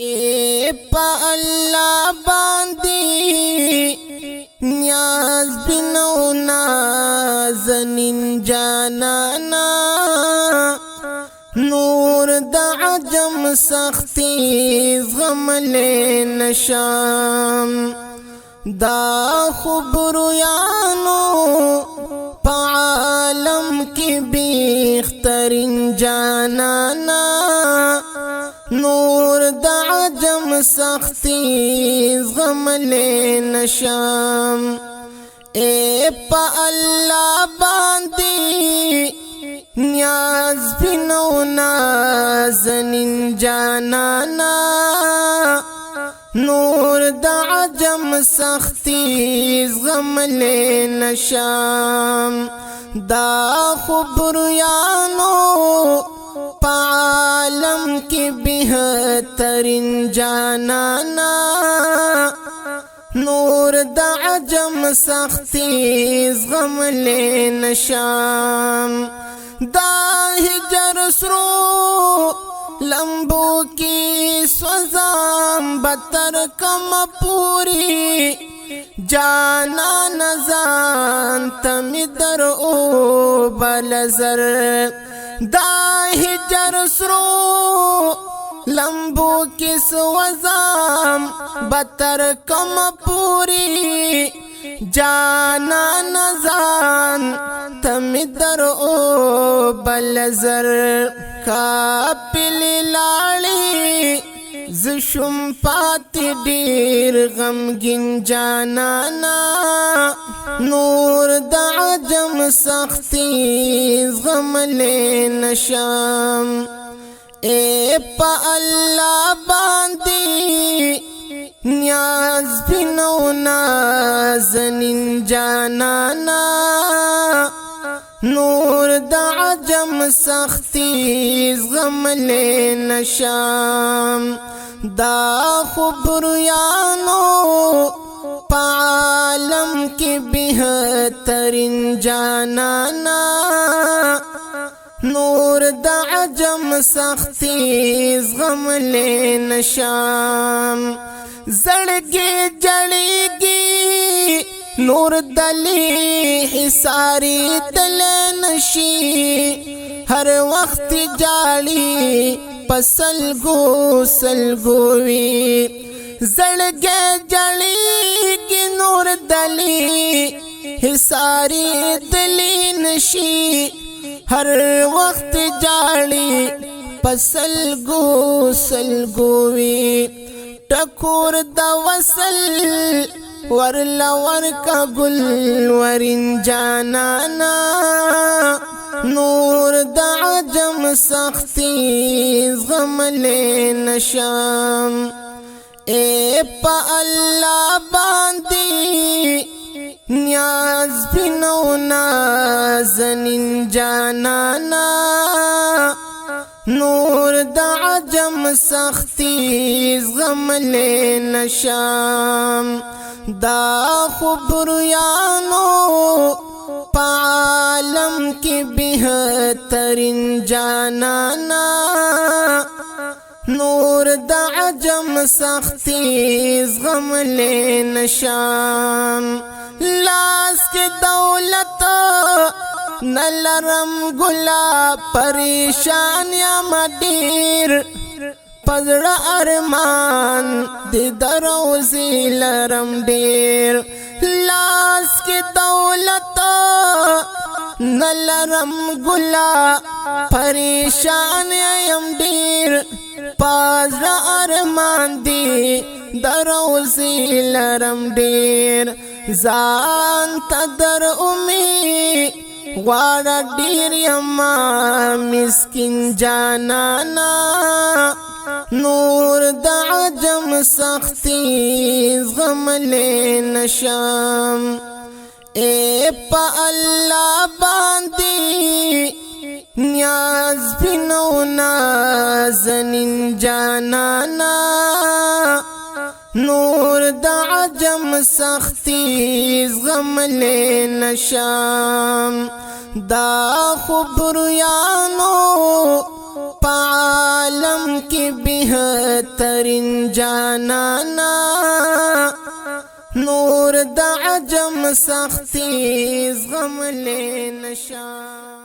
پا اللہ باندی نیاز بنو نازنین جانانا نور دا عجم سختی غم لین شام دا خبرو یانو پا عالم کی بیخترین جانانا نور دا عجم سختی غم لین شام پا اللہ باندی نیاز بنو نازنین جانانا نور دا عجم سختی غم لین شام دا خبرو یانو پا عالم کی بہترین جانانا نور دا عجم سختی غم لین شام دا ہجر سرو لمبو کی سوزام بتر کم پوری جانا نزان تمی در او بلزر دا ہجر سرو لمبو کی سوزام بتر کم پوری جانا نزان تمی در او بلزر کاپلی لالی زشم پاتی دیر غمگین جانانا نور دا عجم سختی غم لین شام پا اللہ باندی نیاز بنو نازنین جانانا نور دا عجم سختی غم لین شام دا خبرو یانو پا عالم کی بہترین جانانا نور دا عجم سختی غم لین شام زڑگی جڑگی نور دلی حساری دلنشی ہر وقت جاڑی پسلگو سلگوی زڑگے جڑگی نور دلی حساری دلی نشی ہر وقت جاڑی پسلگو سلگوی ٹکور دا وصل ورلا ورکا گل ورین جانانا نور دا عجم سختی غم لین شام پا اللہ باندی نیاز بنو نازنین جانانا نور دا عجم سختی غم لین شام دا خبرو یانو پا عالم کی بہترین جانانا نور دا عجم سختی غم لین شام لاس کی دولت نلرم گلا پریشان یا مدیر پزڑا ارمان دی دروزی لرم دیر لاس کی دولت نلرم گلا پریشان یم دیر پزڑا ارمان دی دروزی لرم دیر زان تدر امی غوارا دیر یما مسکین جانانا نور دا عجم سختی غم لین شام پا اللہ باندی نیاز بنو نازنین جانانا نور دا عجم سختی غم لین شام دا خبرو یانو عالم کی بہترین جانانا نور د عجم سختی زغم لے نشان